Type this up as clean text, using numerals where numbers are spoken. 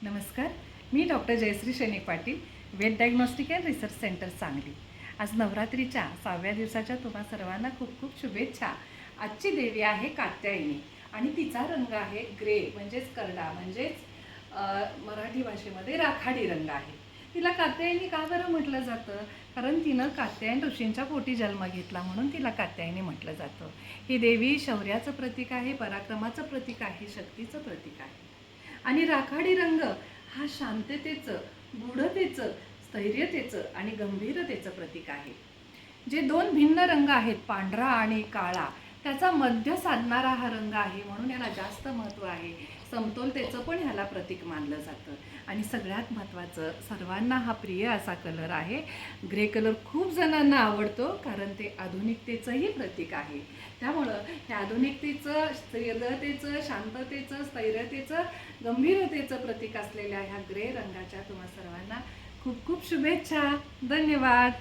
नमस्कार. मी doctor Jayashree Sainik Patil, Ved diagnostic and research centre Sangli. आज नवरात्रीच्या 6व्या दिवसाच्या तुम्हा सर्वांना खूप खूप शुभेच्छा. आजची देवी आहे कात्यायनी आणि तिचा रंग आहे ग्रे म्हणजेच करडा म्हणजेच मराठी भाषेमध्ये राखाडी रंग आहे. तिला कात्यायनी का बरं म्हटलं जातं? कारण तिनं कात्यायन ऋषींच्या पोटी जन्म घेतला म्हणून तिला कात्यायनी म्हटलं जातं. ही देवी शौर्याचं प्रतीक आहे, पराक्रमाचं प्रतीक आहे, शक्तीचं प्रतीक आहे. आणि राखाडी रंग हा शांततेचं, गूढतेचं, स्थैर्यतेचं आणि गंभीरतेचं प्रतीक आहे. जे दोन भिन्न रंग आहेत, पांढरा आणि काळा, त्याचा मध्य साधणारा हा रंग आहे म्हणून याला जास्त महत्त्व आहे. समतोलतेचं पण ह्याला प्रतीक मानलं जातं. आणि सगळ्यात महत्त्वाचं, सर्वांना हा प्रिय असा कलर आहे. ग्रे कलर खूप जणांना आवडतो कारण ते आधुनिकतेचंही प्रतीक आहे. त्यामुळं हे आधुनिकतेचं, स्थिरतेचं, शांततेचं, स्थैर्यतेचं, गंभीरतेचं प्रतीक असलेल्या ह्या ग्रे रंगाच्या तुम्हा सर्वांना खूप खूप शुभेच्छा. धन्यवाद.